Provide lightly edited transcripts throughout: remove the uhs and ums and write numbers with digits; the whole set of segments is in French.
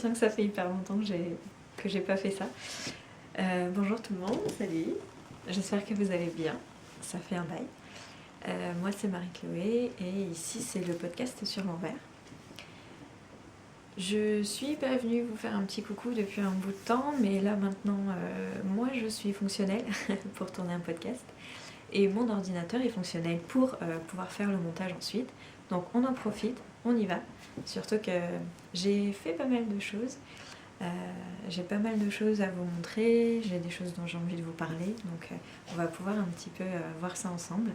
l'impression que ça fait hyper longtemps que j'ai pas fait ça. Bonjour tout le monde, salut. J'espère que vous allez bien. Ça fait un bail. Moi c'est Marie-Chloé et ici c'est le podcast sur l'envers. Je suis pas venue vous faire un petit coucou depuis un bout de temps, mais là maintenant, moi je suis fonctionnelle pour tourner un podcast et mon ordinateur est fonctionnel pour pouvoir faire le montage ensuite. Donc on en profite, on y va. Surtout que j'ai fait pas mal de choses. J'ai pas mal de choses à vous montrer, j'ai des choses dont j'ai envie de vous parler, donc on va pouvoir un petit peu voir ça ensemble.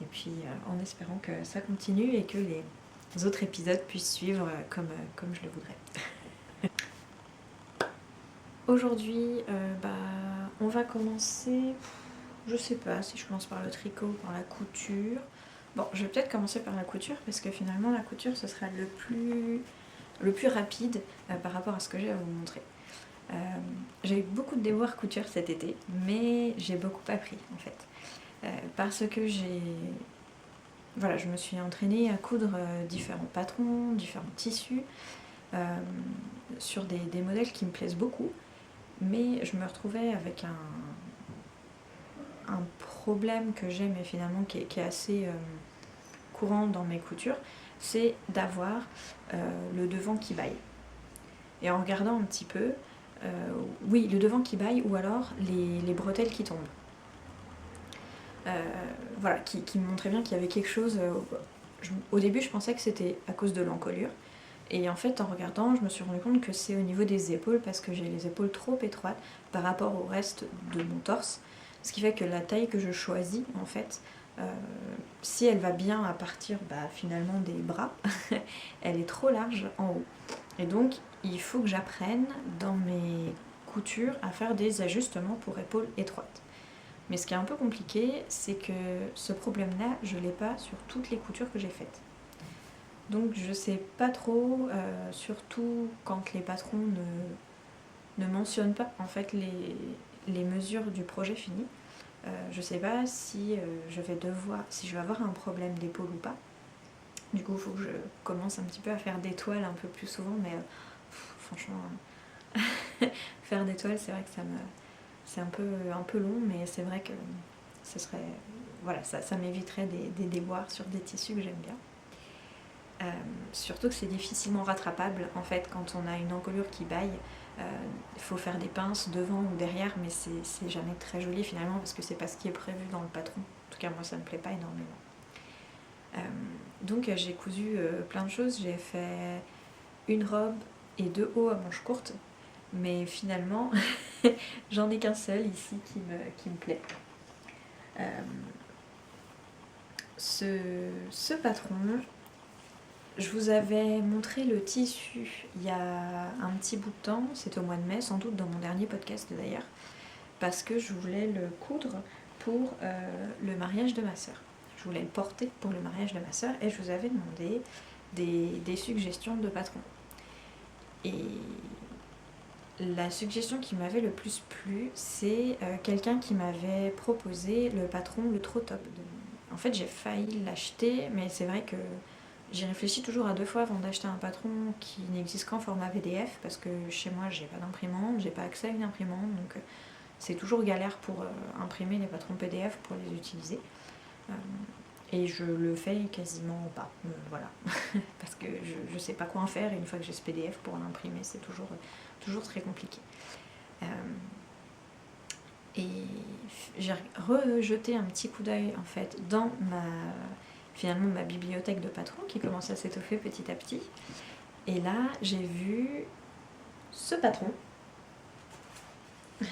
Et puis en espérant que ça continue et que les autres épisodes puissent suivre comme je le voudrais. Aujourd'hui, on va commencer, je sais pas si je commence par le tricot ou par la couture. Bon, je vais peut-être commencer par la couture parce que finalement la couture ce sera le plus rapide par rapport à ce que j'ai à vous montrer. J'ai eu beaucoup de devoirs couture cet été, mais j'ai beaucoup appris en fait. Parce que je me suis entraînée à coudre différents patrons, différents tissus, sur des modèles qui me plaisent beaucoup, mais je me retrouvais avec un problème que j'ai, mais finalement qui est assez courant dans mes coutures, c'est d'avoir le devant qui baille. Et en regardant un petit peu, oui, le devant qui baille ou alors les bretelles qui tombent. Qui me montrait bien qu'il y avait quelque chose. Au début, je pensais que c'était à cause de l'encolure. Et en fait, en regardant, je me suis rendu compte que c'est au niveau des épaules parce que j'ai les épaules trop étroites par rapport au reste de mon torse. Ce qui fait que la taille que je choisis, en fait, si elle va bien à partir finalement des bras, elle est trop large en haut. Et donc, il faut que j'apprenne dans mes coutures à faire des ajustements pour épaules étroites. Mais ce qui est un peu compliqué, c'est que ce problème-là, je ne l'ai pas sur toutes les coutures que j'ai faites. Donc je sais pas trop, surtout quand les patrons ne mentionnent pas en fait les mesures du projet fini. Je sais pas si je vais avoir un problème d'épaule ou pas. Du coup, il faut que je commence un petit peu à faire des toiles un peu plus souvent, mais franchement, faire des toiles, c'est vrai que c'est un peu long, mais c'est vrai que ce serait, ça m'éviterait des déboires sur des tissus que j'aime bien. Surtout que c'est difficilement rattrapable en fait quand on a une encolure qui baille. Il faut faire des pinces devant ou derrière, mais c'est jamais très joli finalement parce que c'est pas ce qui est prévu dans le patron. En tout cas, moi ça me plaît pas énormément. Donc j'ai cousu plein de choses. J'ai fait une robe et 2 hauts à manches courtes, mais finalement j'en ai qu'un seul ici qui me plaît. Ce patron, je vous avais montré le tissu il y a un petit bout de temps, c'était au mois de mai, sans doute dans mon dernier podcast d'ailleurs, parce que je voulais le coudre pour le mariage de ma sœur. Je voulais le porter pour le mariage de ma sœur et je vous avais demandé des suggestions de patrons. Et la suggestion qui m'avait le plus plu, c'est quelqu'un qui m'avait proposé le patron le trop top. En fait, j'ai failli l'acheter, mais c'est vrai que j'y réfléchis toujours à 2 fois avant d'acheter un patron qui n'existe qu'en format PDF, parce que chez moi, j'ai pas d'imprimante, j'ai pas accès à une imprimante, donc c'est toujours galère pour imprimer les patrons PDF pour les utiliser. Et je le fais quasiment pas, voilà. Parce que je sais pas quoi en faire, et une fois que j'ai ce PDF pour l'imprimer, c'est toujours très compliqué. Et j'ai rejeté un petit coup d'œil en fait dans ma bibliothèque de patrons qui commence à s'étoffer petit à petit. Et là, j'ai vu ce patron. Il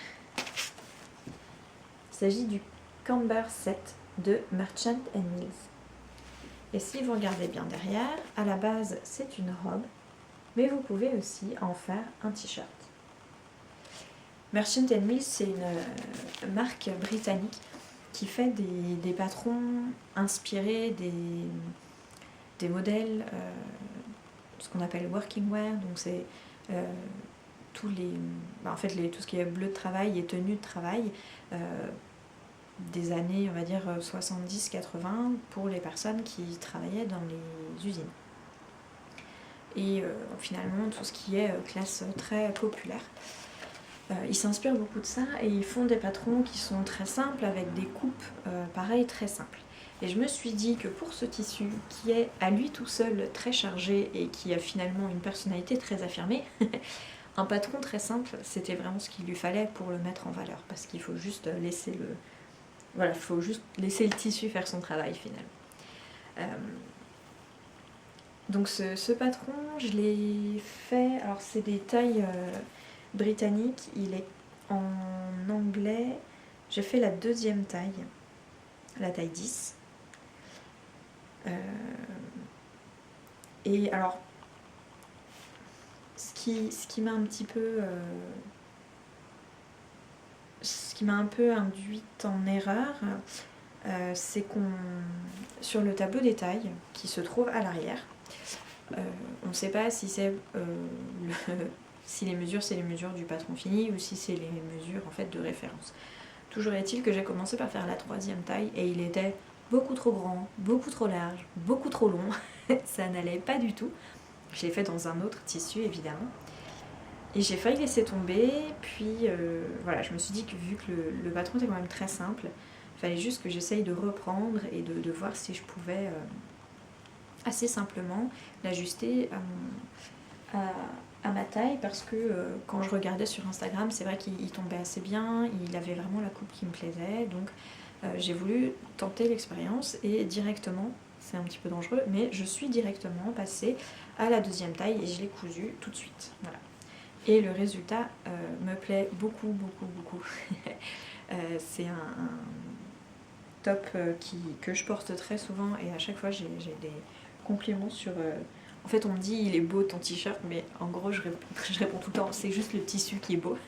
s'agit du Camber Set de Merchant Mills. Et si vous regardez bien derrière, à la base c'est une robe, mais vous pouvez aussi en faire un t-shirt. Merchant Mills, c'est une marque britannique qui fait des patrons inspirés des modèles, ce qu'on appelle working wear, donc c'est tout ce qui est bleu de travail et tenue de travail des années, on va dire 70-80 pour les personnes qui travaillaient dans les usines. et finalement tout ce qui est classe très populaire. Ils s'inspirent beaucoup de ça et ils font des patrons qui sont très simples avec des coupes pareil très simples. Et je me suis dit que pour ce tissu qui est à lui tout seul très chargé et qui a finalement une personnalité très affirmée, un patron très simple, c'était vraiment ce qu'il lui fallait pour le mettre en valeur, parce qu'il faut juste laisser le tissu faire son travail finalement. Donc ce patron, je l'ai fait, alors c'est des tailles britanniques, il est en anglais, j'ai fait la deuxième taille, la taille 10. Et alors, ce qui m'a un petit peu... ce qui m'a un peu induite en erreur, c'est qu'on... Sur le tableau des tailles, qui se trouve à l'arrière, on ne sait pas si c'est si les mesures c'est les mesures du patron fini ou si c'est les mesures en fait de référence. Toujours est-il que j'ai commencé par faire la troisième taille et il était beaucoup trop grand, beaucoup trop large, beaucoup trop long. Ça n'allait pas du tout. Je l'ai fait dans un autre tissu évidemment. Et j'ai failli laisser tomber, puis voilà, je me suis dit que vu que le patron était quand même très simple, il fallait juste que j'essaye de reprendre et de voir si je pouvais assez simplement l'ajuster à ma taille, parce que quand je regardais sur Instagram, c'est vrai qu'il tombait assez bien, il avait vraiment la coupe qui me plaisait, donc j'ai voulu tenter l'expérience et directement, c'est un petit peu dangereux, mais je suis directement passée à la deuxième taille et je l'ai cousu tout de suite. Voilà. Et le résultat me plaît beaucoup, beaucoup, beaucoup. C'est un top que je porte très souvent et à chaque fois j'ai des compliments sur... En fait on me dit il est beau ton t-shirt, mais en gros je réponds tout le temps c'est juste le tissu qui est beau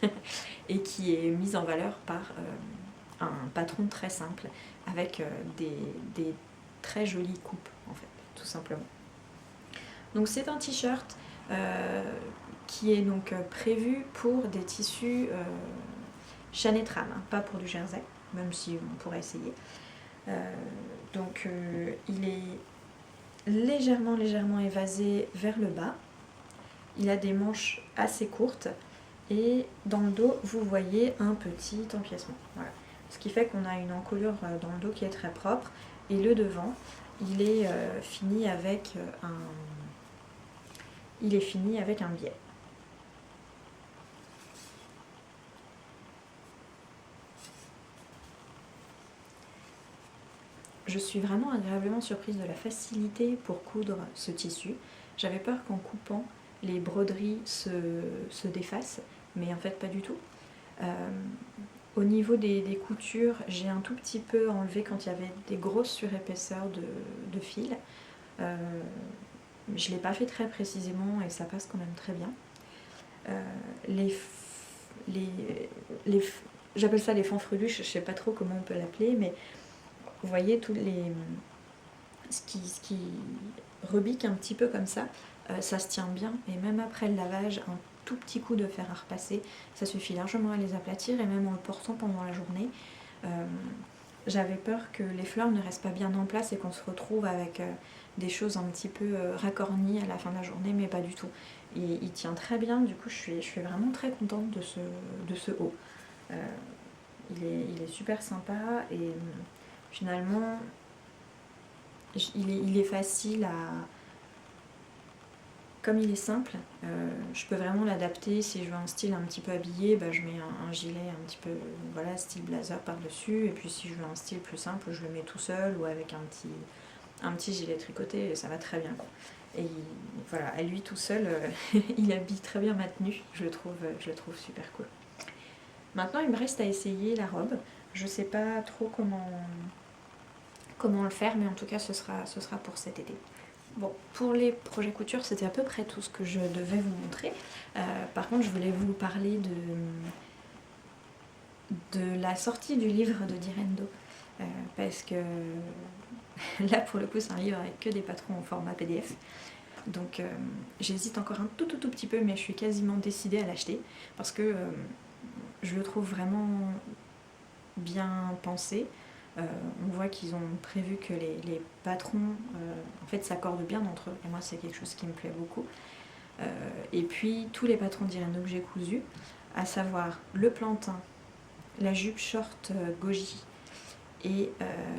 et qui est mis en valeur par un patron très simple avec des très jolies coupes en fait, tout simplement. Donc c'est un t-shirt qui est donc prévu pour des tissus Chanetram, hein, pas pour du jersey, même si on pourrait essayer. Donc il est légèrement évasé vers le bas. Il a des manches assez courtes et dans le dos, vous voyez un petit empiècement. Voilà. Ce qui fait qu'on a une encolure dans le dos qui est très propre et le devant, il est fini avec un biais. Je suis vraiment agréablement surprise de la facilité pour coudre ce tissu. J'avais peur qu'en coupant, les broderies se défassent, mais en fait pas du tout. Au niveau des coutures, j'ai un tout petit peu enlevé quand il y avait des grosses surépaisseurs de fil. Je ne l'ai pas fait très précisément et ça passe quand même très bien. J'appelle ça les fanfreluches, je ne sais pas trop comment on peut l'appeler, mais vous voyez ce qui rebique un petit peu comme ça, ça se tient bien et même après le lavage, un tout petit coup de fer à repasser, ça suffit largement à les aplatir et même en le portant pendant la journée. J'avais peur que les fleurs ne restent pas bien en place et qu'on se retrouve avec des choses un petit peu racornies à la fin de la journée, mais pas du tout. Et il tient très bien, du coup je suis vraiment très contente de ce haut. Il est super sympa et finalement il est facile à... Comme il est simple, je peux vraiment l'adapter. Si je veux un style un petit peu habillé, je mets un gilet un petit peu voilà, style blazer par-dessus. Et puis si je veux un style plus simple, je le mets tout seul ou avec un petit gilet tricoté et ça va très bien, quoi. Et voilà, à lui tout seul, il habille très bien ma tenue. Je le trouve super cool. Maintenant, il me reste à essayer la robe. Je sais pas trop comment le faire, mais en tout cas, ce sera pour cet été. Bon, pour les projets couture, c'était à peu près tout ce que je devais vous montrer. Par contre, je voulais vous parler de la sortie du livre de Direndo. Parce que là, pour le coup, c'est un livre avec que des patrons en format PDF. Donc, j'hésite encore un tout petit peu, mais je suis quasiment décidée à l'acheter. Parce que je le trouve vraiment bien pensé. On voit qu'ils ont prévu que les patrons en fait s'accordent bien entre eux et moi c'est quelque chose qui me plaît beaucoup. Et puis tous les patrons d'Ireno que j'ai cousus, à savoir le plantain, la jupe short goji et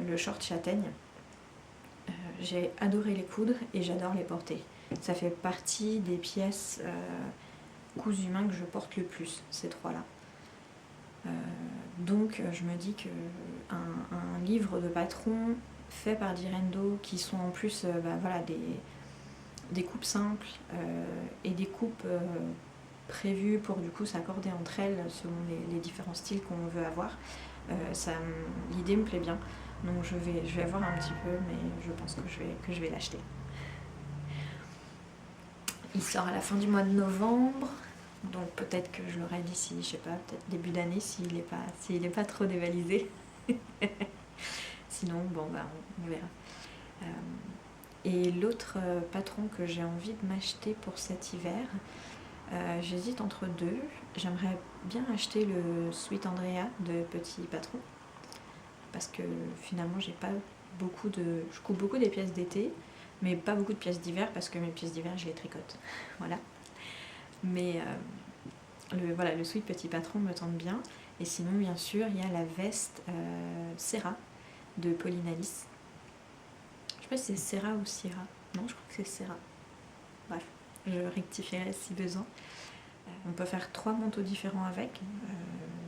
le short châtaigne. J'ai adoré les coudre et j'adore les porter. Ça fait partie des pièces cousues main que je porte le plus, ces trois-là. Donc je me dis qu'un livre de patron fait par Direndo, qui sont en plus voilà, des coupes simples et des coupes prévues pour du coup s'accorder entre elles selon les différents styles qu'on veut avoir, l'idée me plaît bien. Donc je vais voir un petit peu, mais je pense que je vais l'acheter. Il sort à la fin du mois de novembre, donc peut-être que je l'aurai d'ici, je sais pas, peut-être début d'année s'il est pas trop dévalisé. Sinon, bon bah on verra. Et l'autre patron que j'ai envie de m'acheter pour cet hiver, j'hésite entre deux. J'aimerais bien acheter le Sweet Andrea de Petit Patron, parce que finalement j'ai pas je coupe beaucoup des pièces d'été, mais pas beaucoup de pièces d'hiver, parce que mes pièces d'hiver je les tricote. Voilà. Mais voilà, le Sweet Petit Patron me tente bien. Et sinon, bien sûr, il y a la veste Serra de Pauline Alice. Je sais pas si c'est Serra ou Sierra. Non, je crois que c'est Serra. Bref, je rectifierai si besoin. On peut faire 3 manteaux différents avec.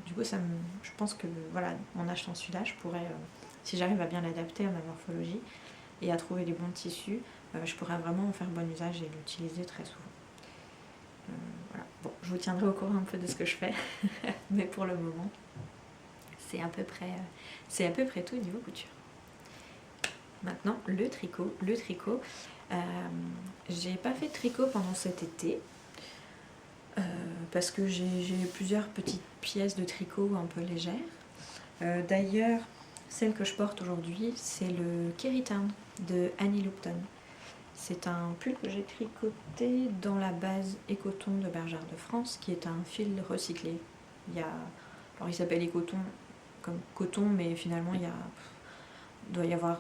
Du coup, je pense que voilà, en achetant celui-là, je pourrais, si j'arrive à bien l'adapter à ma morphologie et à trouver les bons tissus, je pourrais vraiment en faire bon usage et l'utiliser très souvent. Voilà. Bon, je vous tiendrai au courant un peu de ce que je fais, mais pour le moment, c'est à peu près tout au niveau couture. Maintenant, le tricot. J'ai pas fait de tricot pendant cet été, parce que j'ai plusieurs petites pièces de tricot un peu légères. D'ailleurs, celle que je porte aujourd'hui, c'est le Kerry Town de Annie Lupton. C'est un pull que j'ai tricoté dans la base Écoton de Bergère de France, qui est un fil recyclé. Alors il s'appelle Écoton comme coton, mais finalement il doit y avoir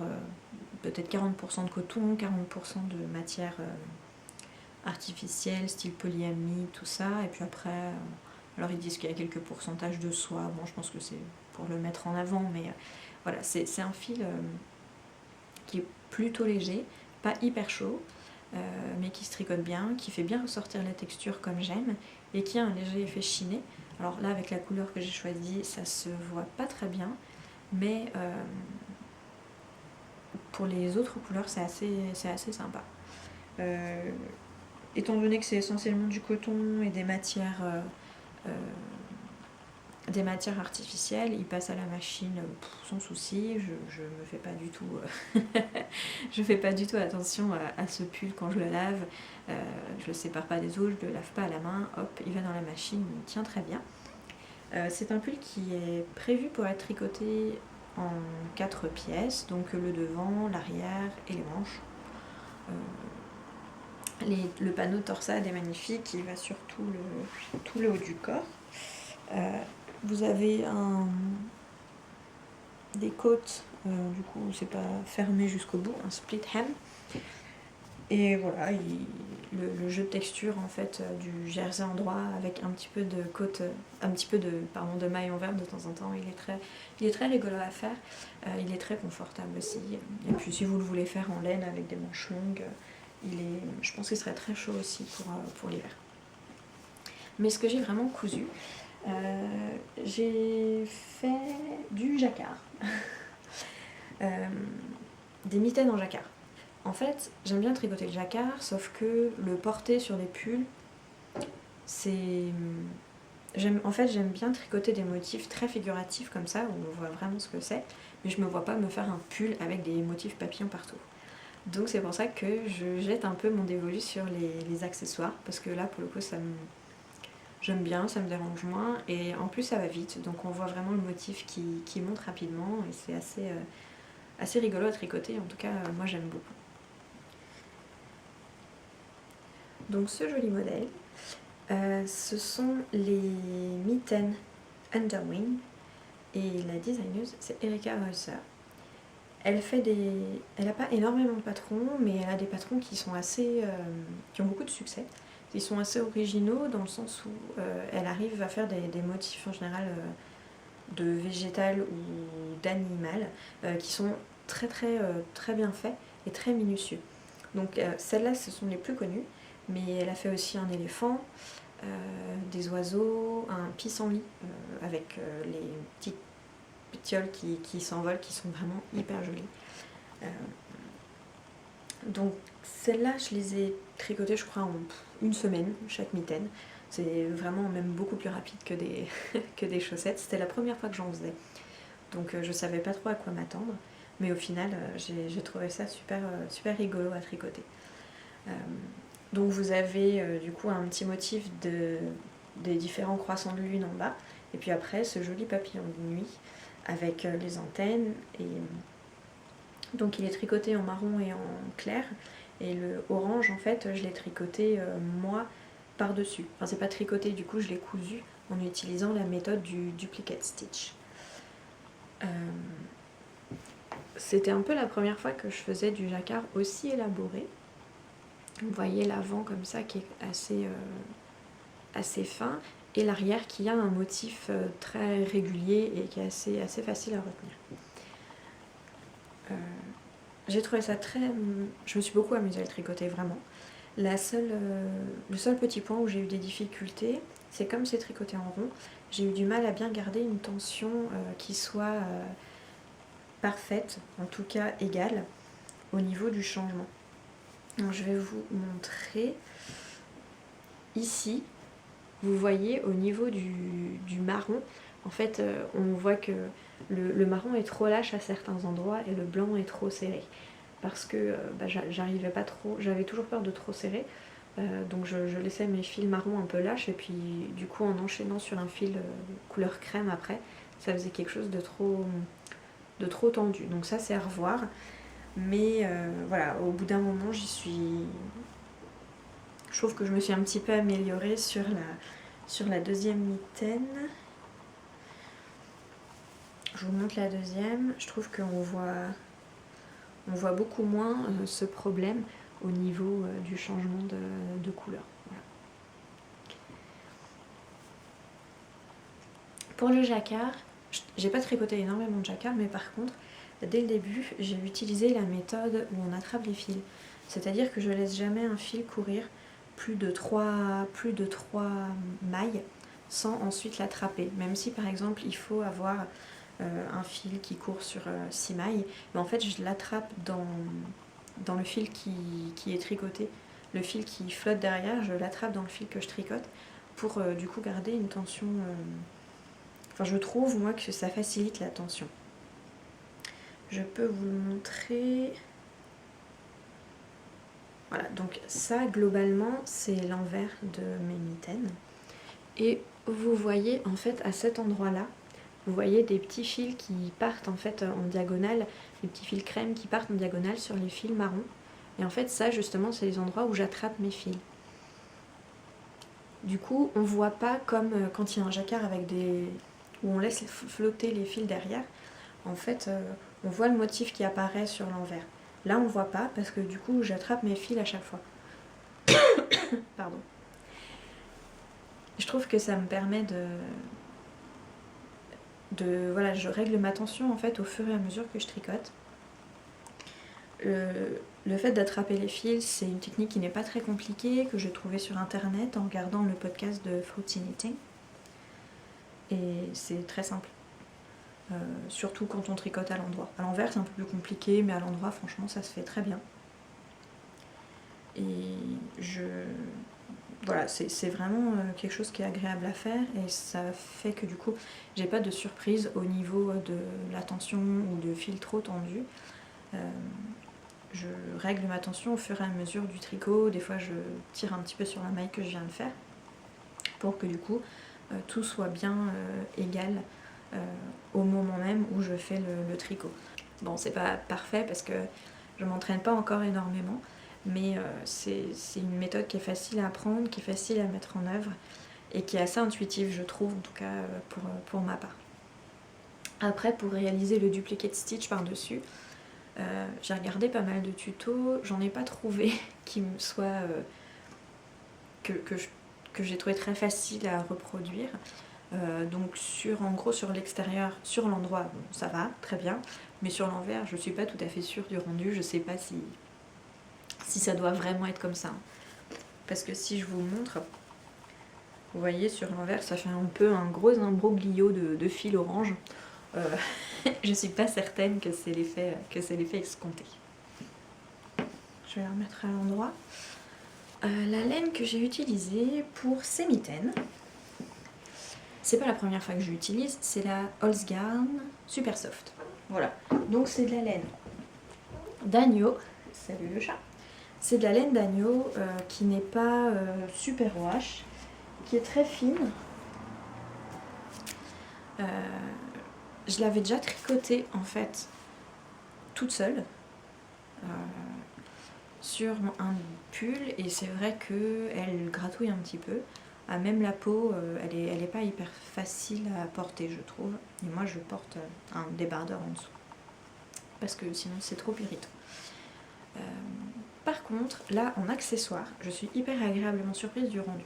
peut-être 40% de coton, 40% de matière artificielle, style polyamide, tout ça. Et puis après, alors ils disent qu'il y a quelques pourcentages de soie. Bon, je pense que c'est pour le mettre en avant, mais voilà, c'est un fil qui est plutôt léger, pas hyper chaud, mais qui se tricote bien, qui fait bien ressortir la texture comme j'aime, et qui a un léger effet chiné. Alors là, avec la couleur que j'ai choisie, ça se voit pas très bien, mais pour les autres couleurs, c'est assez sympa. Étant donné que c'est essentiellement du coton et des matières artificielles, il passe à la machine sans souci. Je me fais pas du tout je fais pas du tout attention à ce pull quand je le lave. Je le sépare pas des autres, je le lave pas à la main, hop, il va dans la machine, il tient très bien. C'est un pull qui est prévu pour être tricoté en 4 pièces, donc le devant, l'arrière et les manches. Le panneau torsade est magnifique, il va sur tout le haut du corps. Vous avez des côtes, du coup c'est pas fermé jusqu'au bout, un split hem. Et voilà, le jeu de texture en fait du jersey en droit avec un petit peu de côte, de maille en vert de temps en temps, il est très rigolo à faire, il est très confortable aussi. Et puis si vous le voulez faire en laine avec des manches longues, je pense qu'il serait très chaud aussi pour l'hiver. Mais ce que j'ai vraiment cousu, j'ai fait du jacquard, des mitaines en jacquard. En fait, j'aime bien tricoter le jacquard, sauf que le porter sur des pulls, j'aime bien tricoter des motifs très figuratifs comme ça, où on voit vraiment ce que c'est, mais je me vois pas me faire un pull avec des motifs papillons partout. Donc c'est pour ça que je jette un peu mon dévolu sur les accessoires, parce que là, pour le coup, j'aime bien, ça me dérange moins, et en plus ça va vite, donc on voit vraiment le motif qui monte rapidement, et c'est assez rigolo à tricoter, en tout cas, moi j'aime beaucoup. Donc ce joli modèle, ce sont les mitaines Underwing, et la designeuse c'est Erika Reusser. Elle n'a pas énormément de patrons, mais elle a des patrons qui sont qui ont beaucoup de succès. Ils sont assez originaux dans le sens où elle arrive à faire des motifs en général de végétal ou d'animal qui sont très bien faits et très minutieux. Donc celles-là, ce sont les plus connues, mais elle a fait aussi un éléphant, des oiseaux, un pissenlit avec les petites pétioles qui s'envolent, qui sont vraiment hyper jolies. Donc celles-là, je les ai tricotées, je crois, en une semaine, chaque mitaine. C'est vraiment même beaucoup plus rapide que que des chaussettes. C'était la première fois que j'en faisais. Donc je savais pas trop à quoi m'attendre. Mais au final, j'ai trouvé ça super rigolo à tricoter. Donc vous avez du coup un petit motif des différents croissants de lune en bas. Et puis après, ce joli papillon de nuit avec les antennes. Et donc il est tricoté en marron et en clair. Et le orange, en fait, je l'ai tricoté moi par-dessus. Enfin, c'est pas tricoté, du coup, je l'ai cousu en utilisant la méthode du duplicate stitch. C'était un peu la première fois que je faisais du jacquard aussi élaboré. Vous voyez l'avant comme ça qui est assez fin et l'arrière qui a un motif très régulier et qui est assez facile à retenir. J'ai trouvé ça je me suis beaucoup amusée à le tricoter vraiment. Le seul petit point où j'ai eu des difficultés, c'est comme c'est tricoté en rond, j'ai eu du mal à bien garder une tension qui soit parfaite, en tout cas égale, au niveau du changement. Donc, je vais vous montrer ici. Vous voyez au niveau du marron, en fait on voit que le marron est trop lâche à certains endroits et le blanc est trop serré. Parce que j'arrivais pas trop, j'avais toujours peur de trop serrer. Donc je laissais mes fils marron un peu lâches et puis du coup en enchaînant sur un fil couleur crème après, ça faisait quelque chose de trop tendu. Donc ça c'est à revoir. Mais voilà, au bout d'un moment je trouve que je me suis un petit peu améliorée sur la deuxième mitaine. Je vous montre la deuxième. Je trouve qu'on voit beaucoup moins ce problème au niveau du changement de couleur. Voilà. Pour le jacquard, j'ai pas tricoté énormément de jacquard, mais par contre, dès le début, j'ai utilisé la méthode où on attrape les fils. C'est-à-dire que je laisse jamais un fil courir plus de 3 mailles sans ensuite l'attraper. Même si par exemple il faut avoir un fil qui court sur 6 mailles, mais en fait je l'attrape dans le fil qui est tricoté. Le fil qui flotte derrière, je l'attrape dans le fil que je tricote pour du coup garder une tension. Enfin, je trouve moi que ça facilite la tension. Je peux vous le montrer. Voilà, donc ça globalement c'est l'envers de mes mitaines. Et vous voyez en fait à cet endroit-là, vous voyez des petits fils qui partent en fait en diagonale, des petits fils crème qui partent en diagonale sur les fils marrons. Et en fait ça justement c'est les endroits où j'attrape mes fils. Du coup on voit pas comme quand il y a un jacquard avec où on laisse flotter les fils derrière. En fait on voit le motif qui apparaît sur l'envers. Là on voit pas parce que du coup j'attrape mes fils à chaque fois. Pardon. Je trouve que ça me permet voilà, je règle ma tension en fait au fur et à mesure que je tricote. Le fait d'attraper les fils, c'est une technique qui n'est pas très compliquée, que j'ai trouvée sur internet en regardant le podcast de Fruity Knitting. Et c'est très simple. Surtout quand on tricote à l'endroit. À l'envers c'est un peu plus compliqué, mais à l'endroit franchement ça se fait très bien. Et voilà, c'est vraiment quelque chose qui est agréable à faire et ça fait que du coup j'ai pas de surprise au niveau de la tension ou de fil trop tendu. Je règle ma tension au fur et à mesure du tricot. Des fois je tire un petit peu sur la maille que je viens de faire pour que du coup tout soit bien égal au moment même où je fais le tricot. Bon, c'est pas parfait parce que je m'entraîne pas encore énormément, mais c'est une méthode qui est facile à apprendre, qui est facile à mettre en œuvre et qui est assez intuitive, je trouve, en tout cas pour ma part. Après, pour réaliser le duplicate stitch par-dessus, j'ai regardé pas mal de tutos, j'en ai pas trouvé qui me soient que j'ai trouvé très facile à reproduire. Donc en gros sur l'extérieur, sur l'endroit, bon, ça va, très bien, mais sur l'envers, je suis pas tout à fait sûre du rendu, je sais pas si ça doit vraiment être comme ça. Parce que si je vous montre, vous voyez sur l'envers, ça fait un peu un gros imbroglio de fil orange. Je suis pas certaine que c'est l'effet escompté. Je vais la remettre à l'endroit. La laine que j'ai utilisée pour ces mitaines, c'est pas la première fois que je l'utilise, c'est la Holzgarn Super Soft. Voilà, donc c'est de la laine d'agneau. Salut le chat. C'est de la laine d'agneau qui n'est pas super wash, qui est très fine. Je l'avais déjà tricotée en fait toute seule sur un pull et c'est vrai qu'elle gratouille un petit peu. Même la peau, elle est pas hyper facile à porter je trouve. Et moi je porte un débardeur en dessous parce que sinon c'est trop irritant. Par contre, là en accessoire, je suis hyper agréablement surprise du rendu.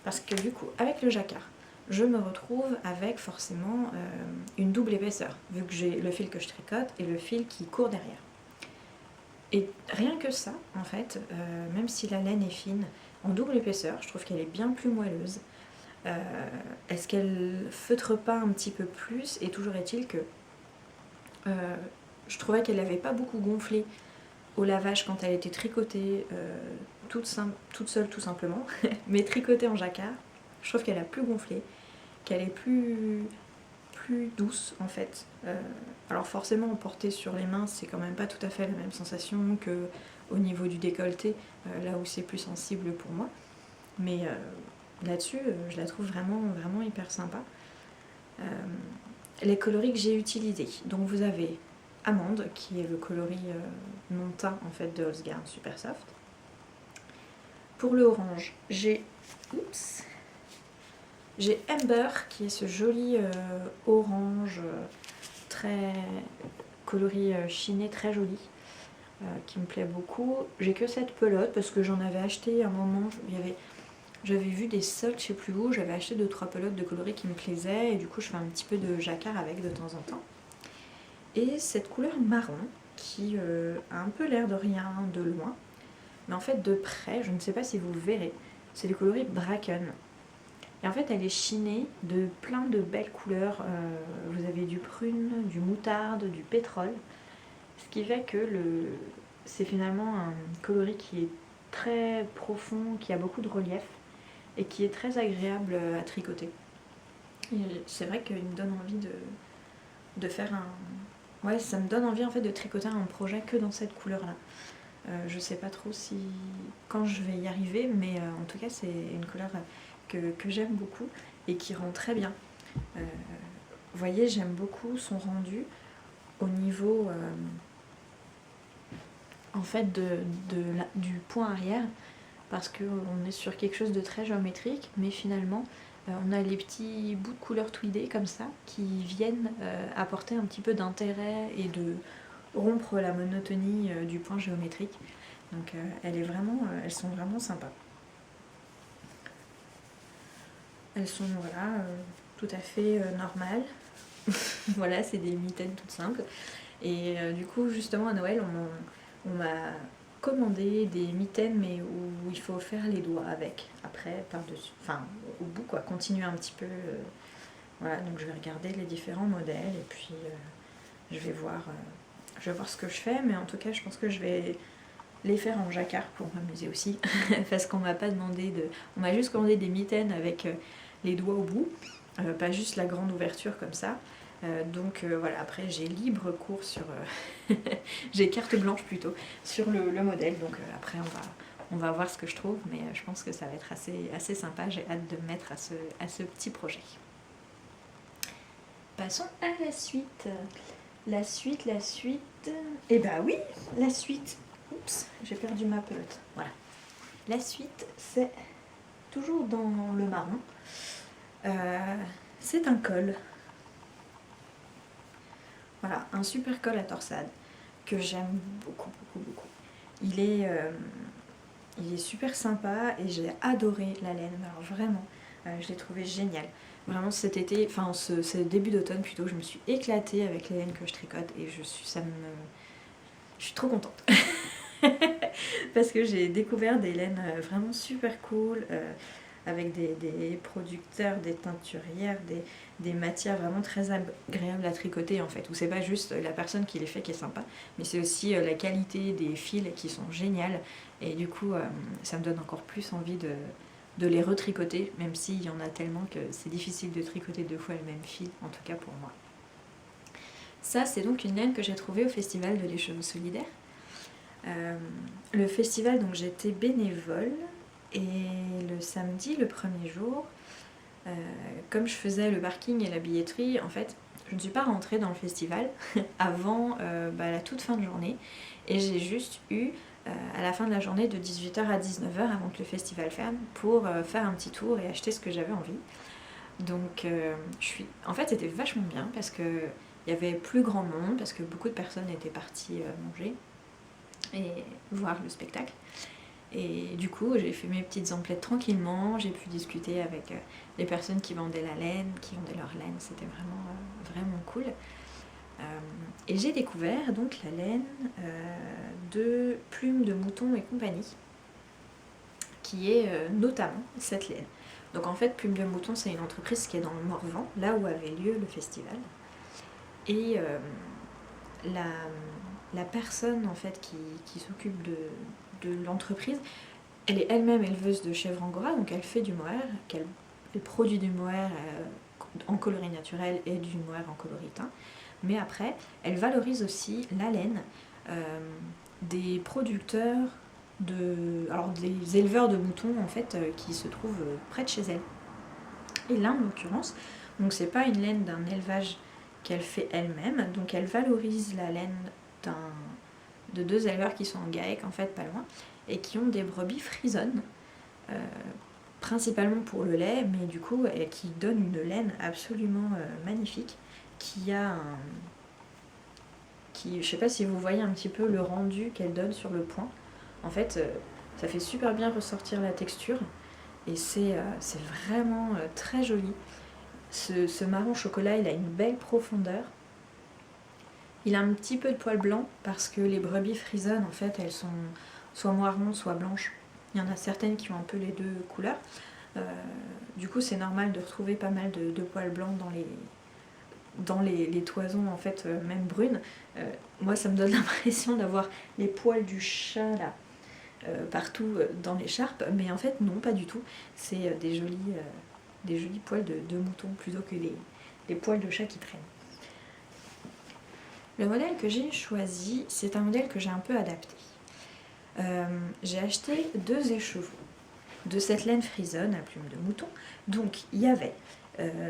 Parce que du coup, avec le jacquard, je me retrouve avec forcément une double épaisseur, vu que j'ai le fil que je tricote et le fil qui court derrière. Et rien que ça, en fait, même si la laine est fine, en double épaisseur, je trouve qu'elle est bien plus moelleuse. Est-ce qu'elle feutre pas un petit peu plus? Et toujours est-il que je trouvais qu'elle n'avait pas beaucoup gonflé au lavage quand elle était tricotée toute seule tout simplement, mais tricotée en jacquard, je trouve qu'elle a plus gonflé, qu'elle est plus douce en fait. Alors forcément porter sur les mains c'est quand même pas tout à fait la même sensation que au niveau du décolleté, là où c'est plus sensible pour moi, mais là-dessus je la trouve vraiment hyper sympa. Les coloris que j'ai utilisés, donc vous avez Amande qui est le coloris non teint en fait de Holzgarn Super Soft. Pour le orange, j'ai Ember qui est ce joli orange très coloris chiné, très joli, qui me plaît beaucoup. J'ai que cette pelote parce que j'en avais acheté à un moment, j'avais vu des soldes je sais plus où, j'avais acheté 2-3 pelotes de coloris qui me plaisaient et du coup je fais un petit peu de jacquard avec de temps en temps. Et cette couleur marron qui a un peu l'air de rien de loin, mais en fait de près, je ne sais pas si vous le verrez, c'est le coloris Bracken. Et en fait elle est chinée de plein de belles couleurs, vous avez du prune, du moutarde, du pétrole, ce qui fait que c'est finalement un coloris qui est très profond, qui a beaucoup de relief et qui est très agréable à tricoter. Et c'est vrai qu'il me donne envie de faire un... Ouais, ça me donne envie en fait de tricoter un projet que dans cette couleur-là. Je sais pas trop quand je vais y arriver, mais en tout cas c'est une couleur que j'aime beaucoup et qui rend très bien. Vous voyez, j'aime beaucoup son rendu au niveau en fait du point arrière, parce qu'on est sur quelque chose de très géométrique, mais finalement on a les petits bouts de couleur tweedés comme ça qui viennent apporter un petit peu d'intérêt et de rompre la monotonie du point géométrique. Donc elles sont vraiment sympas. Elles sont voilà, tout à fait normales. Voilà, c'est des mitaines toutes simples. Et du coup, justement à Noël, on m'a commandé des mitaines, mais où il faut faire les doigts avec, après, par-dessus, enfin au bout quoi, continuer un petit peu. Voilà, donc je vais regarder les différents modèles et puis je vais voir ce que je fais, mais en tout cas je pense que je vais les faire en jacquard pour m'amuser aussi, parce qu'on m'a pas demandé on m'a juste commandé des mitaines avec les doigts au bout, pas juste la grande ouverture comme ça. Donc voilà, après j'ai libre cours sur... j'ai carte blanche plutôt sur le modèle, donc après on va voir ce que je trouve, mais je pense que ça va être assez sympa, j'ai hâte de me mettre à ce petit projet. Passons à la suite. La suite... Eh bah oui, la suite. Oups, j'ai perdu ma pelote. Voilà. La suite, c'est toujours dans le marron. C'est un col. Voilà, un super col à torsade que j'aime beaucoup. Il il est super sympa et j'ai adoré la laine, alors vraiment, je l'ai trouvé génial. Vraiment cet été, enfin ce début d'automne plutôt, je me suis éclatée avec les laines que je tricote et je suis trop contente. Parce que j'ai découvert des laines vraiment super cool, avec des producteurs, des teinturières, des matières vraiment très agréables à tricoter en fait, où c'est pas juste la personne qui les fait qui est sympa, mais c'est aussi la qualité des fils qui sont géniales, et du coup ça me donne encore plus envie de les retricoter, même s'il y en a tellement que c'est difficile de tricoter 2 fois le même fil, en tout cas pour moi. Ça, c'est donc une laine que j'ai trouvée au festival de l'Écheveau Solidaire. Le festival, donc j'étais bénévole, et le samedi, le premier jour, comme je faisais le parking et la billetterie, en fait, je ne suis pas rentrée dans le festival avant la toute fin de journée, et j'ai juste eu à la fin de la journée de 18h à 19h avant que le festival ferme pour faire un petit tour et acheter ce que j'avais envie. Donc en fait c'était vachement bien parce que il y avait plus grand monde, parce que beaucoup de personnes étaient parties manger et voir le spectacle. Et du coup, j'ai fait mes petites emplettes tranquillement, j'ai pu discuter avec les personnes qui vendaient la laine, qui vendaient leur laine, c'était vraiment cool. Et j'ai découvert donc la laine de Plume de Mouton et compagnie, qui est notamment cette laine. Donc en fait, Plume de Mouton, c'est une entreprise qui est dans le Morvan, là où avait lieu le festival. Et la personne en fait qui s'occupe de l'entreprise, elle est elle-même éleveuse de chèvres angora, donc elle fait du mohair, elle produit du mohair en coloris naturel et du mohair en coloris teint. Mais après, elle valorise aussi la laine des producteurs, alors des éleveurs de moutons en fait, qui se trouvent près de chez elle. Et là, en l'occurrence, donc c'est pas une laine d'un élevage qu'elle fait elle-même, donc elle valorise la laine de 2 éleveurs qui sont en GAEC, en fait, pas loin, et qui ont des brebis frisonnes, principalement pour le lait, mais du coup, qui donnent une laine absolument magnifique, qui a je sais pas si vous voyez un petit peu le rendu qu'elle donne sur le point. En fait, ça fait super bien ressortir la texture, et c'est vraiment très joli. Ce marron chocolat, il a une belle profondeur. Il a un petit peu de poil blanc parce que les brebis frisonnes, en fait, elles sont soit marron, soit blanches. Il y en a certaines qui ont un peu les 2 couleurs. Du coup, c'est normal de retrouver pas mal de poils blancs dans les toisons, en fait, même brunes. Moi, ça me donne l'impression d'avoir les poils du chat, là, partout dans l'écharpe, mais en fait, non, pas du tout. C'est des jolis poils de mouton plutôt que les poils de chat qui traînent. Le modèle que j'ai choisi, c'est un modèle que j'ai un peu adapté. J'ai acheté 2 écheveaux de cette laine frisonne à plume de mouton. Donc il y avait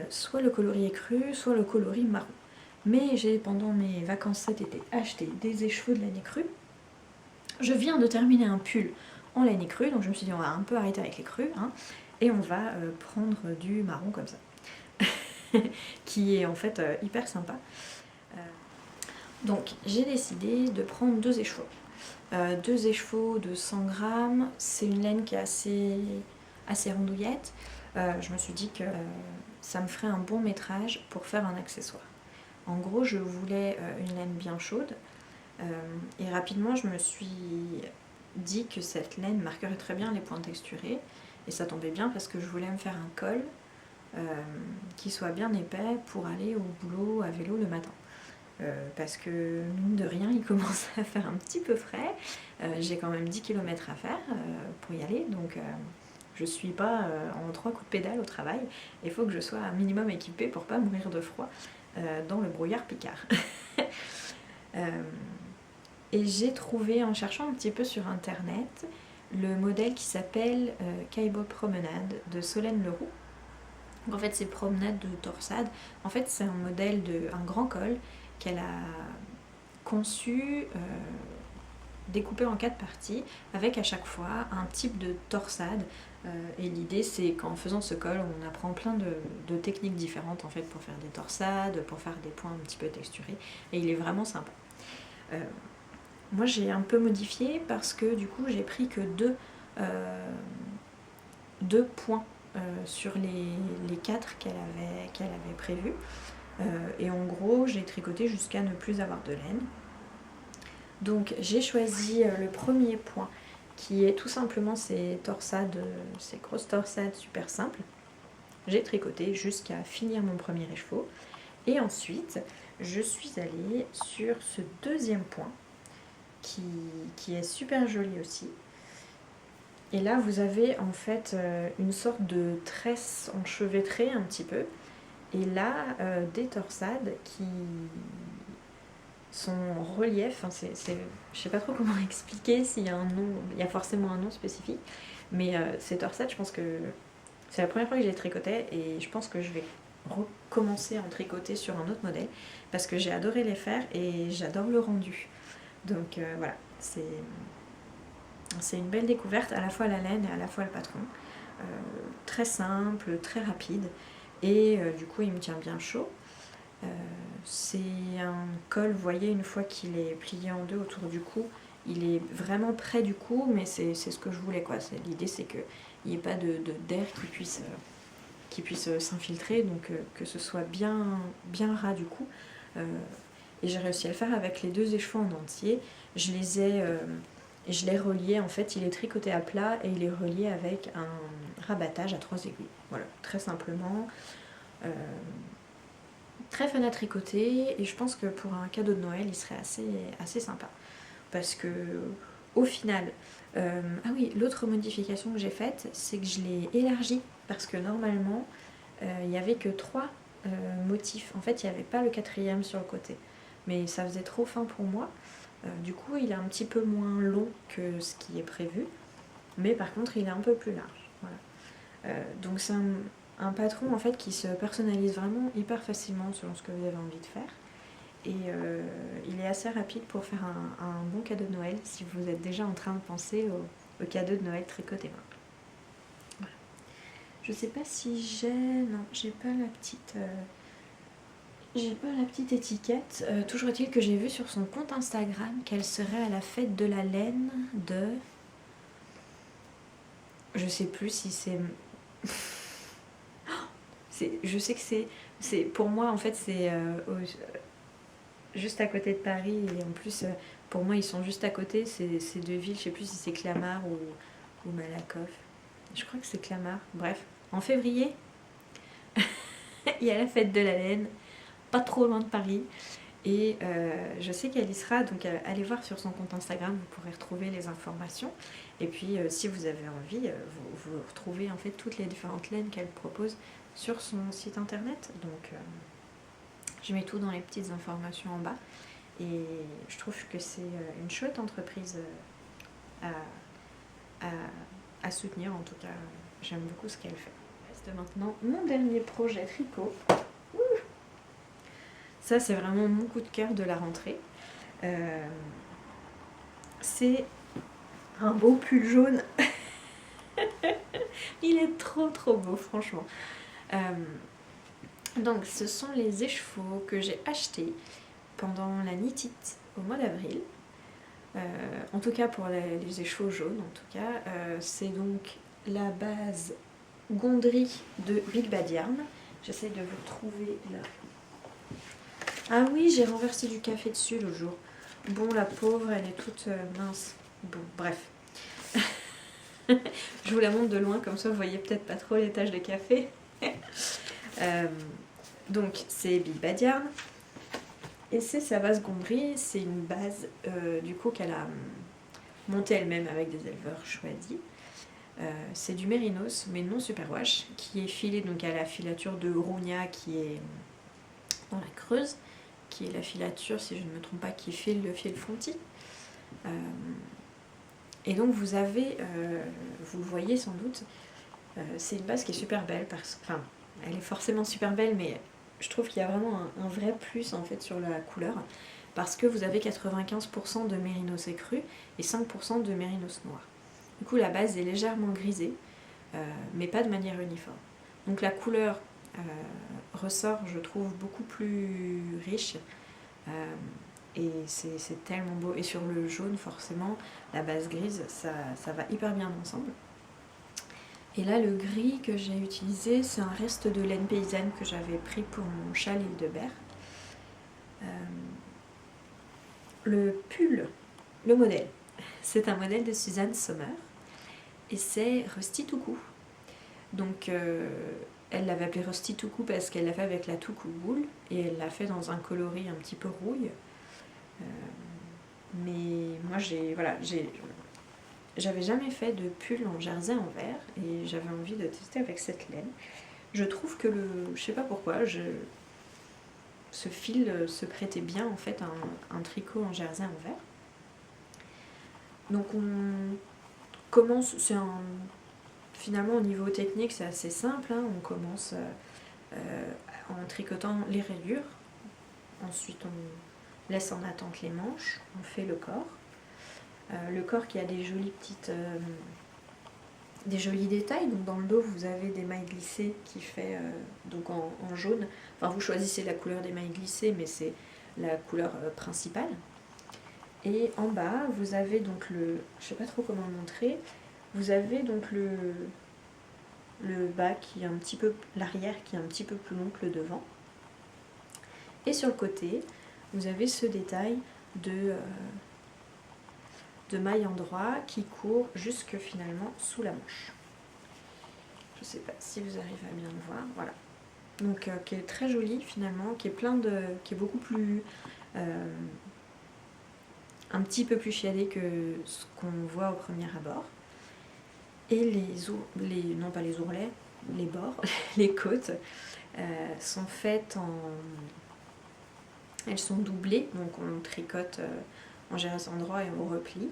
soit le coloris écru, soit le coloris marron. Mais j'ai pendant mes vacances cet été acheté des écheveaux de laine écrue. Je viens de terminer un pull en laine écrue, donc je me suis dit on va un peu arrêter avec les crus, hein, et on va prendre du marron comme ça, qui est en fait hyper sympa. Donc j'ai décidé de prendre 2 écheveaux. 2 écheveaux de 100 grammes, c'est une laine qui est assez rondouillette. Je me suis dit que ça me ferait un bon métrage pour faire un accessoire. En gros, je voulais une laine bien chaude, et rapidement je me suis dit que cette laine marquerait très bien les points texturés, et ça tombait bien parce que je voulais me faire un col qui soit bien épais pour aller au boulot à vélo le matin. Parce que mine de rien il commence à faire un petit peu frais, j'ai quand même 10 km à faire pour y aller, donc je suis pas en 3 coups de pédale au travail, il faut que je sois un minimum équipée pour pas mourir de froid dans le brouillard picard. Et j'ai trouvé en cherchant un petit peu sur internet le modèle qui s'appelle Kaibo Promenade de Solène Leroux. Donc en fait c'est promenade de torsade, en fait c'est un modèle un grand col qu'elle a conçu, découpé en 4 parties, avec à chaque fois un type de torsade. Et l'idée c'est qu'en faisant ce col, on apprend plein de techniques différentes en fait pour faire des torsades, pour faire des points un petit peu texturés, et il est vraiment sympa. Moi j'ai un peu modifié parce que du coup j'ai pris que 2 2 points sur les 4 qu'elle avait prévus. Et en gros, j'ai tricoté jusqu'à ne plus avoir de laine. Donc j'ai choisi le premier point qui est tout simplement ces grosses torsades super simples. J'ai tricoté jusqu'à finir mon premier écheveau. Et ensuite, je suis allée sur ce deuxième point qui est super joli aussi. Et là, vous avez en fait une sorte de tresse enchevêtrée un petit peu. Et là, des torsades qui sont en relief. Enfin, je sais pas trop comment expliquer s'il y a un nom. Il y a forcément un nom spécifique. Mais ces torsades, je pense que c'est la première fois que je les tricotais. Et je pense que je vais recommencer à en tricoter sur un autre modèle. Parce que j'ai adoré les faire et j'adore le rendu. Donc voilà, c'est une belle découverte, à la fois la laine et à la fois le patron. Très simple, très rapide. Et du coup, il me tient bien chaud. C'est un col, vous voyez, une fois qu'il est plié en deux autour du cou, il est vraiment près du cou, mais c'est ce que je voulais, quoi. L'idée, c'est qu'il n'y ait pas d'air qui puisse s'infiltrer, donc que ce soit bien ras du cou. Et j'ai réussi à le faire avec les 2 écheveaux en entier. Je l'ai relié, en fait, il est tricoté à plat et il est relié avec un rabattage à 3 aiguilles. Voilà, très simplement. Très fun à tricoter et je pense que pour un cadeau de Noël, il serait assez sympa. Parce que, au final, ah oui, l'autre modification que j'ai faite, c'est que je l'ai élargi parce que normalement, il n'y avait que 3 motifs. En fait, il n'y avait pas le 4e sur le côté. Mais ça faisait trop fin pour moi. Du coup, il est un petit peu moins long que ce qui est prévu. Mais par contre, il est un peu plus large. Voilà. Donc c'est un patron en fait qui se personnalise vraiment hyper facilement selon ce que vous avez envie de faire. Et il est assez rapide pour faire un bon cadeau de Noël si vous êtes déjà en train de penser au cadeau de Noël tricoté main. Voilà. Je sais pas si j'ai... Non, j'ai pas la petite... J'ai pas la petite étiquette. Toujours est-il que j'ai vu sur son compte Instagram qu'elle serait à la fête de la laine de... Je sais plus si c'est... Je sais que c'est... Pour moi, en fait, c'est juste à côté de Paris. Et en plus, pour moi, ils sont juste à côté. Ces 2 villes. Je sais plus si c'est Clamart ou Malakoff. Je crois que c'est Clamart. Bref, en février, il y a la fête de la laine. Pas trop loin de Paris. Et je sais qu'elle y sera, donc allez voir sur son compte Instagram, vous pourrez retrouver les informations. Et puis si vous avez envie, vous retrouvez en fait toutes les différentes laines qu'elle propose sur son site internet. Donc je mets tout dans les petites informations en bas. Et je trouve que c'est une chouette entreprise à soutenir. En tout cas, j'aime beaucoup ce qu'elle fait. Reste maintenant mon dernier projet tricot. Ça, c'est vraiment mon coup de cœur de la rentrée. C'est un beau pull jaune. Il est trop beau, franchement. Donc, ce sont les écheveaux que j'ai achetés pendant la Knit-It au mois d'avril. En tout cas, pour les écheveaux jaunes, en tout cas. C'est donc la base Gondry de Big Bad Yarn. J'essaie de vous trouver là. Ah oui, j'ai renversé du café dessus l'autre jour. Bon, la pauvre, elle est toute mince. Bon, bref. Je vous la montre de loin, comme ça vous voyez peut-être pas trop les taches de café. Donc, c'est Big Bad Yarn. Et c'est sa base Gondry. C'est une base, du coup, qu'elle a montée elle-même avec des éleveurs choisis. C'est du mérinos, mais non superwash, qui est filé donc à la filature de Rugna, qui est dans la Creuse, qui est la filature, si je ne me trompe pas, qui file le fil fonti. Et donc vous avez, vous le voyez sans doute, c'est une base qui est super belle, enfin, elle est forcément super belle, mais je trouve qu'il y a vraiment un vrai plus en fait sur la couleur, parce que vous avez 95% de mérinos écru et 5% de mérinos noir. Du coup la base est légèrement grisée, mais pas de manière uniforme. Donc la couleur ressort, je trouve, beaucoup plus riche. et c'est tellement beau. Et sur le jaune, forcément, la base grise, ça va hyper bien ensemble. Et là, le gris que j'ai utilisé, c'est un reste de laine paysanne que j'avais pris pour mon châle Hildebert. Le pull, le modèle, c'est un modèle de Suzanne Sommer et c'est Rusty Toucou. Donc elle l'avait appelé Rusty Toucou parce qu'elle l'a fait avec la toucou wool et elle l'a fait dans un coloris un petit peu rouille. Mais moi j'avais jamais fait de pull en jersey en vert et j'avais envie de tester avec cette laine. Je trouve que je sais pas pourquoi, ce fil se prêtait bien en fait à un tricot en jersey en vert. Donc on commence, finalement au niveau technique c'est assez simple, hein. On commence en tricotant les rayures, ensuite on laisse en attente les manches, on fait le corps. Le corps qui a des jolies petites des jolis détails. Donc dans le dos vous avez des mailles glissées qui fait donc en jaune, enfin vous choisissez la couleur des mailles glissées mais c'est la couleur principale. Et en bas vous avez donc je sais pas trop comment le montrer, vous avez donc le bas qui est un petit peu, l'arrière qui est un petit peu plus long que le devant, et sur le côté vous avez ce détail de maille en droit qui court jusque finalement sous la manche. Je sais pas si vous arrivez à bien le voir, voilà. Donc qui est très joli finalement, qui est beaucoup plus un petit peu plus chiadé que ce qu'on voit au premier abord. Et non pas les ourlets, les bords, les côtes sont faites elles sont doublées, donc on tricote en jersey en droit et on replie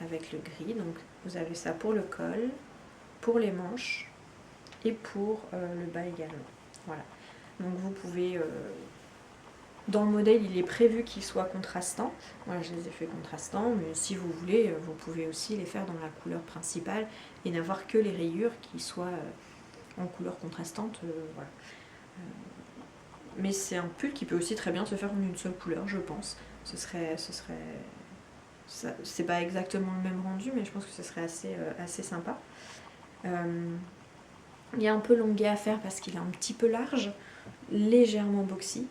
avec le gris. Donc vous avez ça pour le col, pour les manches et pour le bas également. Voilà. Donc vous pouvez dans le modèle il est prévu qu'il soit contrastant. Moi je les ai fait contrastants, mais si vous voulez vous pouvez aussi les faire dans la couleur principale et n'avoir que les rayures qui soient en couleur contrastante. Voilà. Mais c'est un pull qui peut aussi très bien se faire en une seule couleur, je pense. C'est pas exactement le même rendu, mais je pense que ce serait assez sympa. Il est un peu longué à faire parce qu'il est un petit peu large, légèrement boxy.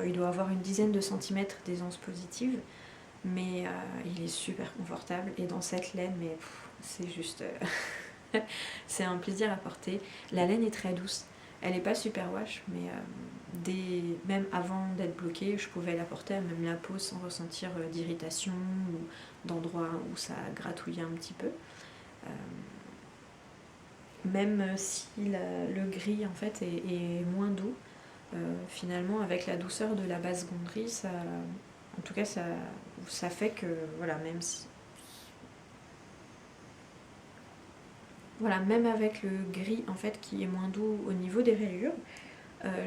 Il doit avoir une dizaine de centimètres d'aisance positive, mais il est super confortable. Et dans cette laine, mais c'est juste... c'est un plaisir à porter. La laine est très douce. Elle n'est pas super wash, mais même avant d'être bloquée, je pouvais la porter à même la peau sans ressentir d'irritation ou d'endroits où ça gratouillait un petit peu. Même si le gris en fait est moins doux, finalement avec la douceur de la base gondry, en tout cas ça fait que voilà, même avec le gris en fait qui est moins doux au niveau des rayures,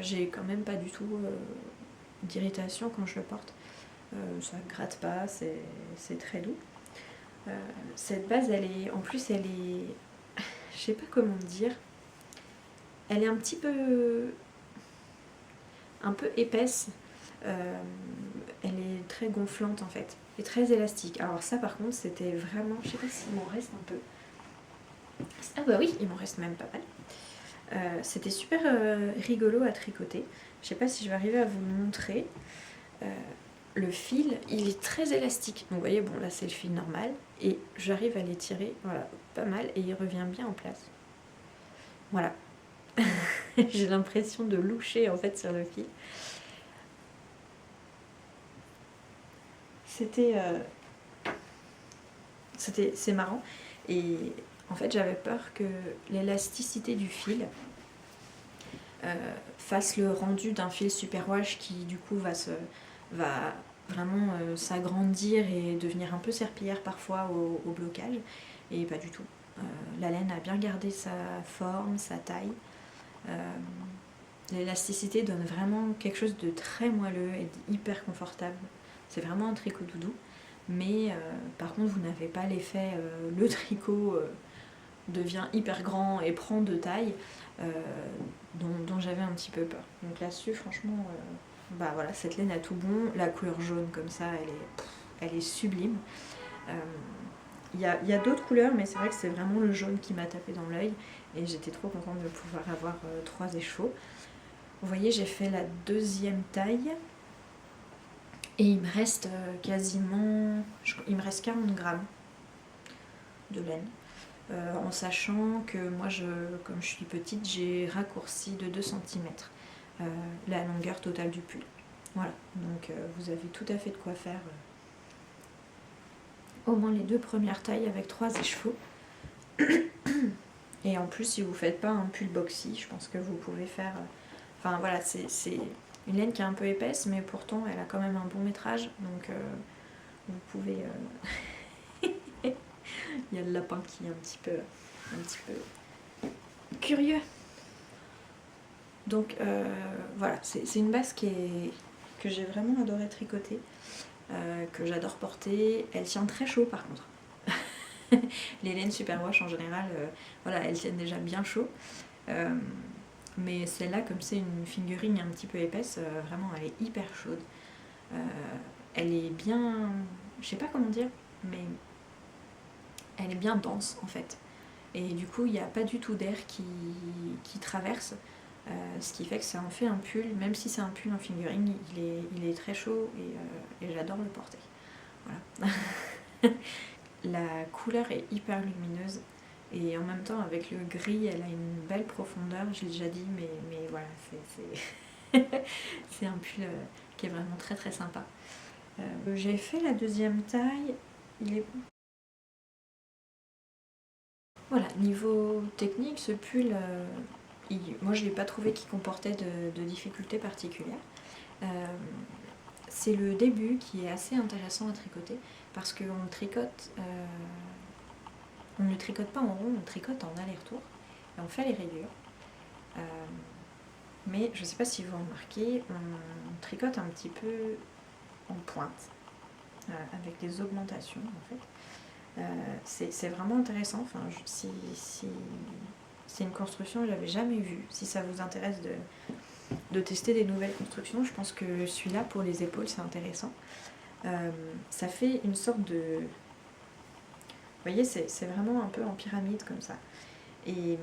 j'ai quand même pas du tout d'irritation quand je le porte. Ça gratte pas, c'est très doux. Cette base, en plus elle est, je sais pas comment dire, elle est un peu épaisse. Elle est très gonflante en fait, et très élastique. Alors ça par contre c'était vraiment, je sais pas s'il m'en reste un peu. Ah bah oui, il m'en reste même pas mal. C'était super rigolo à tricoter. Je sais pas si je vais arriver à vous le montrer. Le fil, il est très élastique. Donc vous voyez, bon là c'est le fil normal. Et j'arrive à l'étirer, voilà, pas mal. Et il revient bien en place. Voilà. J'ai l'impression de loucher en fait sur le fil. C'est marrant. Et en fait j'avais peur que l'élasticité du fil fasse le rendu d'un fil super wash qui du coup va vraiment s'agrandir et devenir un peu serpillière parfois au blocage, et pas du tout. La laine a bien gardé sa forme, sa taille. L'élasticité donne vraiment quelque chose de très moelleux et hyper confortable. C'est vraiment un tricot doudou, mais par contre vous n'avez pas l'effet le tricot devient hyper grand et prend de taille, dont j'avais un petit peu peur. Donc là-dessus franchement bah voilà, cette laine a tout bon. La couleur jaune comme ça, elle est sublime. Il y a d'autres couleurs, mais c'est vrai que c'est vraiment le jaune qui m'a tapé dans l'œil. Et j'étais trop contente de pouvoir avoir 3 écheveaux. Vous voyez, j'ai fait la 2e taille. Et il me reste il me reste 40 grammes de laine. En sachant que moi, comme je suis petite, j'ai raccourci de 2 cm la longueur totale du pull. Voilà, donc vous avez tout à fait de quoi faire au moins les 2 premières tailles avec 3 écheveaux. Et en plus, si vous ne faites pas un pull boxy, je pense que vous pouvez faire... Enfin voilà, c'est une laine qui est un peu épaisse, mais pourtant elle a quand même un bon métrage, donc vous pouvez... Il y a le lapin qui est un petit peu curieux. Donc voilà, c'est une base que j'ai vraiment adoré tricoter, que j'adore porter. Elle tient très chaud par contre. Les laines superwash en général, voilà, elles tiennent déjà bien chaud. Mais celle-là, comme c'est une fingering un petit peu épaisse, vraiment elle est hyper chaude. Elle est bien... Je sais pas comment dire, mais elle est bien dense en fait. Et du coup, il n'y a pas du tout d'air qui traverse. Ce qui fait que ça en fait un pull, même si c'est un pull en fingering, il est très chaud et j'adore le porter. Voilà. La couleur est hyper lumineuse et en même temps avec le gris elle a une belle profondeur, j'ai déjà dit, mais voilà, c'est un pull qui est vraiment très très sympa. J'ai fait la 2e taille, il est... Voilà, niveau technique, ce pull, moi je n'ai pas trouvé qu'il comportait de difficultés particulières. C'est le début qui est assez intéressant à tricoter parce qu'on tricote, on ne tricote pas en rond, on tricote en aller-retour et on fait les rayures. Mais je ne sais pas si vous remarquez, on tricote un petit peu en pointe avec des augmentations en fait. C'est vraiment intéressant. Enfin, c'est une construction que j'avais jamais vue. Si ça vous intéresse de tester des nouvelles constructions, je pense que celui-là pour les épaules c'est intéressant. Ça fait une sorte de... Vous voyez, c'est vraiment un peu en pyramide comme ça. Et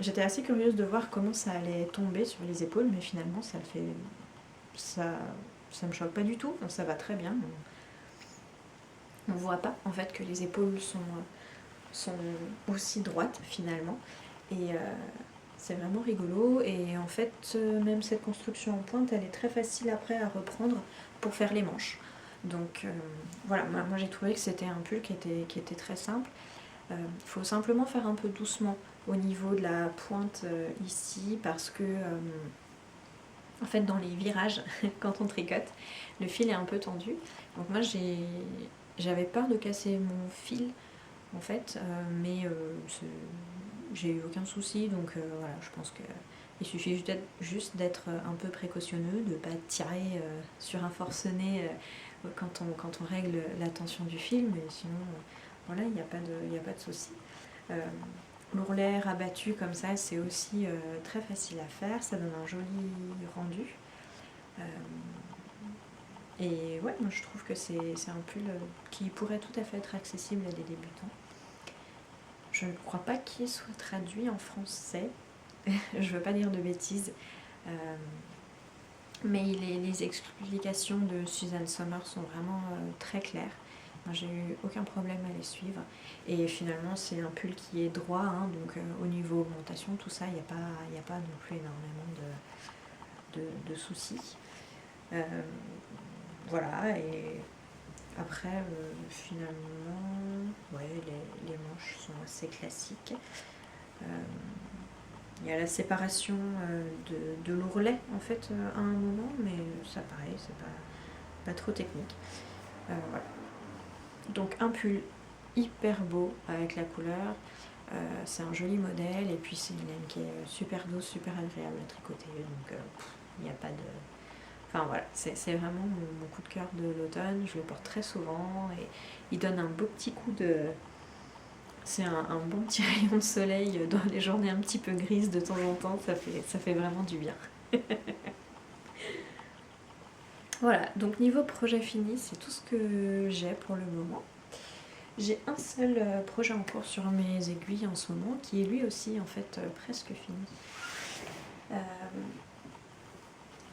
j'étais assez curieuse de voir comment ça allait tomber sur les épaules, mais finalement ça le fait... Ça me choque pas du tout, ça va très bien. On voit pas en fait que les épaules sont aussi droites finalement. Et c'est vraiment rigolo. Et en fait, même cette construction en pointe, elle est très facile après à reprendre pour faire les manches. Donc voilà, moi j'ai trouvé que c'était un pull qui était très simple. Il faut simplement faire un peu doucement au niveau de la pointe ici parce que en fait dans les virages quand on tricote le fil est un peu tendu, donc moi j'avais peur de casser mon fil en fait, mais j'ai eu aucun souci, donc voilà, je pense qu'il suffit juste d'être un peu précautionneux, de ne pas tirer sur un forcené quand on règle la tension du fil, mais sinon voilà, il n'y a pas de souci. L'ourlet rabattu comme ça, c'est aussi très facile à faire, ça donne un joli rendu. Et ouais, moi je trouve que c'est un pull qui pourrait tout à fait être accessible à des débutants. Je ne crois pas qu'il soit traduit en français, je veux pas dire de bêtises, mais les explications de Suzanne Sommer sont vraiment très claires. J'ai eu aucun problème à les suivre et finalement c'est un pull qui est droit, hein, donc au niveau augmentation, tout ça, il n'y a pas non plus énormément de soucis. Voilà, et après finalement ouais, les manches sont assez classiques. Il y a la séparation de l'ourlet en fait à un moment, mais ça pareil, c'est pas trop technique. Voilà. Donc un pull hyper beau avec la couleur, c'est un joli modèle et puis c'est une laine qui est super douce, super agréable à tricoter, donc il n'y a pas de... Enfin voilà, c'est vraiment mon coup de cœur de l'automne, je le porte très souvent et il donne un beau petit coup de... C'est un bon petit rayon de soleil dans les journées un petit peu grises de temps en temps, ça fait vraiment du bien. Voilà, donc niveau projet fini, c'est tout ce que j'ai pour le moment. J'ai un seul projet en cours sur mes aiguilles en ce moment, qui est lui aussi en fait presque fini.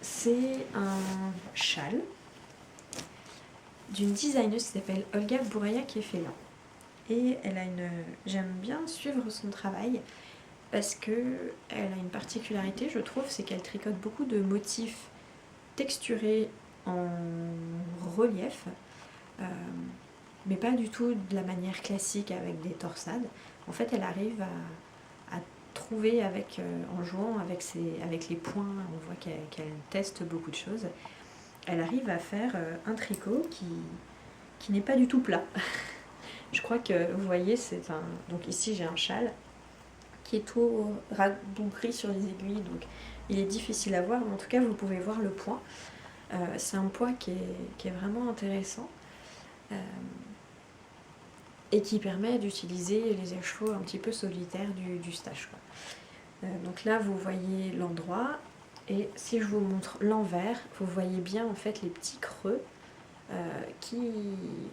C'est un châle d'une designeuse qui s'appelle Olga Bouraya qui fait là. Et elle a j'aime bien suivre son travail parce que elle a une particularité, je trouve, c'est qu'elle tricote beaucoup de motifs texturés en relief, mais pas du tout de la manière classique avec des torsades. En fait, elle arrive à trouver en jouant avec les points, on voit qu'elle teste beaucoup de choses. Elle arrive à faire un tricot qui n'est pas du tout plat. Je crois que vous voyez, donc ici j'ai un châle qui est tout rabougri sur les aiguilles, donc il est difficile à voir, mais en tout cas vous pouvez voir le point. C'est un point qui est vraiment intéressant et qui permet d'utiliser les écheveaux un petit peu solitaires du stache, quoi. Donc là vous voyez l'endroit, et si je vous montre l'envers, vous voyez bien en fait les petits creux qui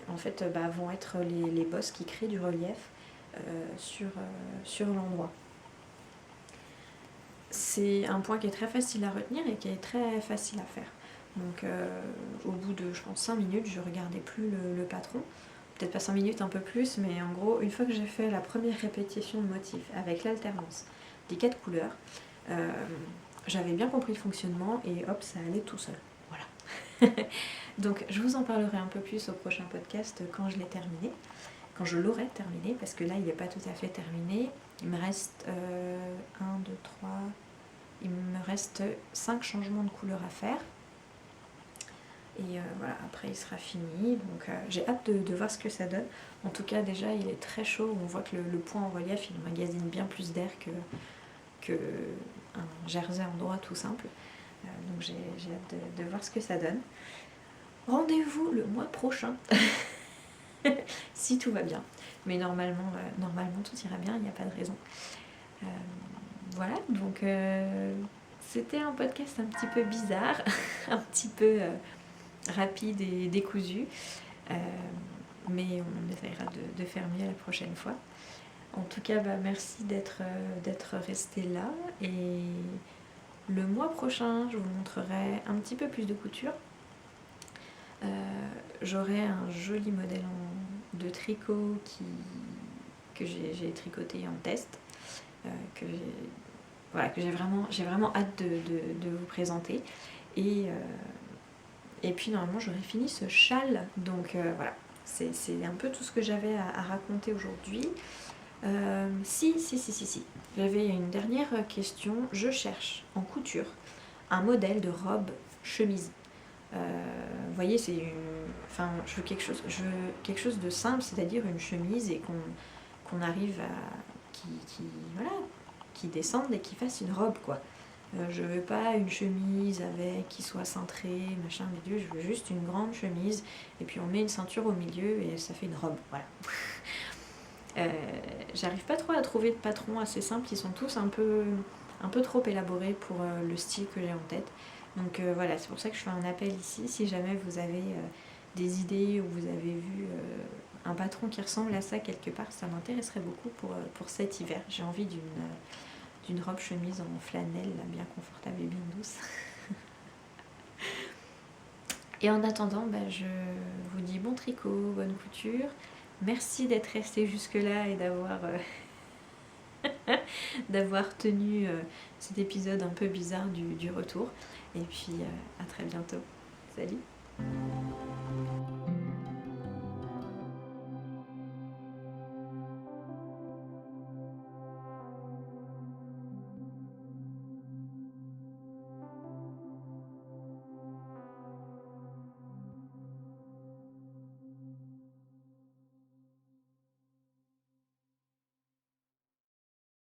en fait vont être les bosses qui créent du relief sur l'endroit. C'est un point qui est très facile à retenir et qui est très facile à faire. Donc au bout de, je pense, 5 minutes, je regardais plus le patron. Peut-être pas 5 minutes, un peu plus, mais en gros, une fois que j'ai fait la première répétition de motif avec l'alternance des 4 couleurs, j'avais bien compris le fonctionnement et hop, ça allait tout seul. Voilà. Donc je vous en parlerai un peu plus au prochain podcast quand je l'ai terminé, quand je l'aurai terminé, parce que là il n'est pas tout à fait terminé. Il me reste 1, 2, 3, il me reste 5 changements de couleur à faire. Et voilà, après il sera fini, donc j'ai hâte de voir ce que ça donne. En tout cas déjà il est très chaud, on voit que le point en relief il emmagasine bien plus d'air que un jersey en droit tout simple. Donc j'ai hâte de voir ce que ça donne. Rendez-vous le mois prochain, si tout va bien. Mais normalement tout ira bien, il n'y a pas de raison. Voilà, donc c'était un podcast un petit peu bizarre, un petit peu rapide et décousu. Mais on essaiera de faire mieux la prochaine fois. En tout cas, merci d'être resté là. Et le mois prochain, je vous montrerai un petit peu plus de couture. J'aurai un joli modèle de tricot que j'ai tricoté en test, que j'ai vraiment hâte de vous présenter. Et puis normalement j'aurai fini ce châle, donc voilà, c'est un peu tout ce que j'avais à raconter aujourd'hui. Si, j'avais une dernière question. Je cherche en couture un modèle de robe chemise. Vous voyez, je veux quelque chose de simple, c'est-à-dire une chemise et qu'on arrive à qui descende et qui fasse une robe, quoi. Je veux pas une chemise qui soit cintrée, machin, bidule, je veux juste une grande chemise et puis on met une ceinture au milieu et ça fait une robe, voilà. J'arrive pas trop à trouver de patrons assez simples, ils sont tous un peu trop élaborés pour le style que j'ai en tête. Donc voilà, c'est pour ça que je fais un appel ici. Si jamais vous avez des idées ou vous avez vu un patron qui ressemble à ça quelque part, ça m'intéresserait beaucoup pour cet hiver. J'ai envie d'une robe chemise en flanelle, bien confortable et bien douce. Et en attendant, je vous dis bon tricot, bonne couture. Merci d'être resté jusque-là et d'avoir tenu cet épisode un peu bizarre du retour. Et puis à très bientôt. Salut!